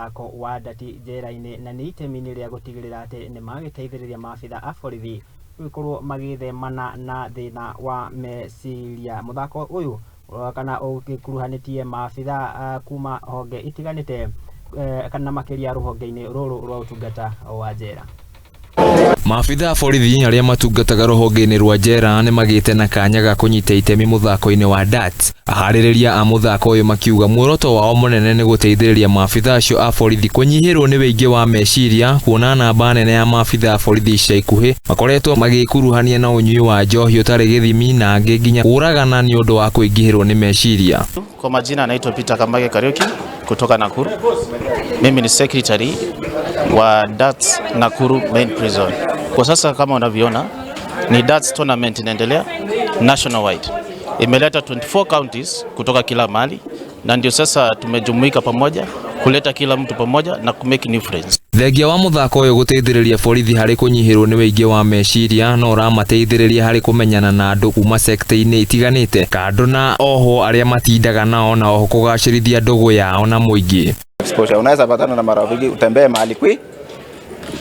Mithako wa ndati Njera-Ini na nĩ itemi rĩa gũtigĩrĩra atĩ nĩ magĩteithĩrĩria maabitha a borithi gũkorwo magĩthemana na thĩna wa meciria. Muthako ũyũ kana ũgĩkuruhanĩtie maabitha kuma honge itiganĩte kana makiria ruhonge-inĩ rũrũ rwa ũtungata wa njera. Maabitha a borithi arĩa matungataga ruhonge-inĩ rwa njera nĩ magĩte na kanya ga kũnyita itemi muthako-inĩ wa darts. Aharĩrĩria a muthako ũyũ makiuga muoroto wao mũnene nĩ gũteithĩrĩria maabitha acio a borithi kũnyihĩrwo nĩ wĩingĩ wa meciria, kuona namba nene ya maabitha a borithi ica ikuhĩ makoretwo magĩkuruhania na ũnyui wa njohi ũtarĩ gĩthimi na angĩ nginya kũragana nĩ ũndũ wa kũingĩhĩrwo nĩ meciria. Kwa majina anaitwa Kariuki kutoka Nakuru. Mimi ni secretary wa darts Nakuru main prison. Kwa sasa kama unavyoona ni darts tournament inaendelea nationwide. Imeleta 24 counties kutoka kila mahali na ndio sasa tumejumuika pamoja kuleta kila mtu pamoja na kumake new friends. Thengia wa muthako ũyũ gũteithĩrĩria borithi harĩ kũnyihĩrwo nĩ wĩingĩ wa meciria no ũramateithĩrĩria harĩ kũmenyana na andũ kuma sekta-inĩ itiganĩte kando na oho arĩa matindaga nao na oho kũgacĩrithia ndugu yao na muingi. Exposure, unaweza patana na marafiki utembee mahali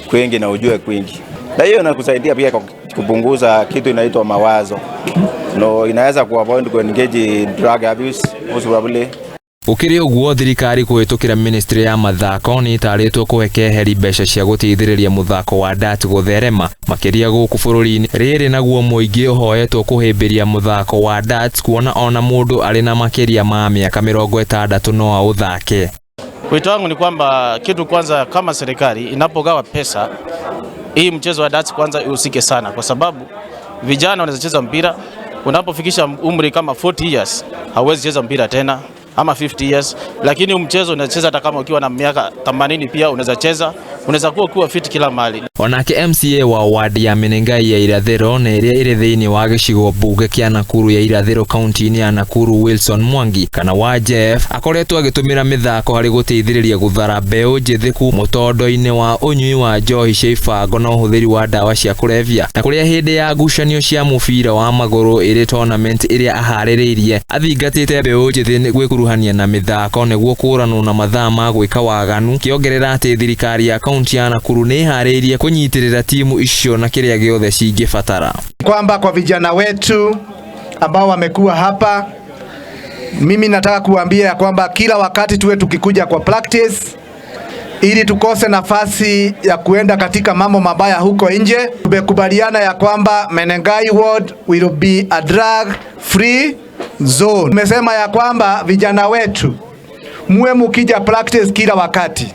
kwingi na ujue kwingi. Na hiyo inakusaidia pia kupunguza kitu inaitwa mawazo. No, inaweza kuavoid kuengage drug abuse possibly. Ukiri uguo thirikari kuhitukira ministry ya mathako nĩ ĩtarĩtwo kũhekeheri mbeca cia gũteithĩrĩria muthako wa darts gũtherema makiria gũkũ bũrũri-inĩ. Rĩrĩ naguo muingi ũhoyetwo kũhĩmbĩria muthako wa darts kuona ona mũndũ arĩ na makiria ma mĩaka 60 no aũthake. Wito wangu ni kwamba kitu kwanza kama serikali inapogawa pesa hii mchezo wa darts kwanza ihusike sana, kwa sababu vijana wanaweza cheza mpira unapofikisha umri kama 40 years hauwezi cheza mpira tena ama 50 years, lakini mchezo unacheza hata kama ukiwa na miaka 80 pia unaweza cheza, unaweza kuwa fit kila mahali. Onake MCA wa ward ya Menengai ya irathĩro na ĩrĩa ĩrĩ thĩinĩ wa gĩcigo mbunge kĩa Nakuru ya irathĩro kaunti-inĩ ya Nakuru Wilson Mwangi kana wanjere akoretwo agĩtũmĩra mĩthako harĩ gũteithĩrĩria gũthara mbeũ njĩthĩ kuma mũtondo-inĩ wa ũnyui wa njohi cia ibango na ũhũthĩri wa ndawa cia kũrebia, na kũrĩa hĩndĩ ya ngucanio cia mũbira wa magũrũ ĩrĩ tournament ĩrĩa aharĩrĩirie athingatĩte mbeũ njĩthĩ gwĩkuruhania na mĩthako nĩguo kũranwo na mathaa ma gwĩka waganu, kĩongerera atĩ thirikari ya kaunti ya Nakuru nĩ iharĩirie kunyitirira timu icio na kiria giothe cingibatara. Kwamba kwa vijana wetu ambao wamekuwa hapa, mimi nataka kuambia kwamba kila wakati tuwe tukikuja kwa practice ili tukose nafasi ya kuenda katika mambo mabaya huko nje. Tumekubaliana ya kwamba Menengai ward will be a drug free zone. Tumesema ya kwamba vijana wetu muwe mukija practice kila wakati,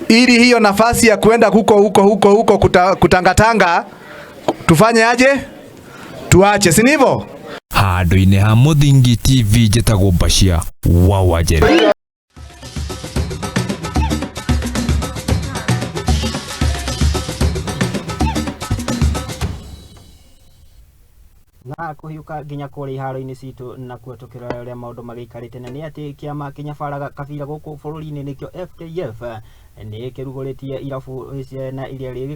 ili hiyo nafasi ya kuenda huko kutangatanga tufanye aje, tuache, si ndivyo? Handũ-inĩ ha Mũthingi TV njĩtagwo Bacia wa wanjere. Na kuhiuka nginya kũrĩa iharo-inĩ citũ na kuo tũkĩrora ũrĩa maũndũ magĩikarĩte na nĩ atĩ kĩama kĩnyabaraga kabira gũkũ bũrũri-inĩ nĩkĩo FKF nĩ kĩrugũrĩtie irabu na iria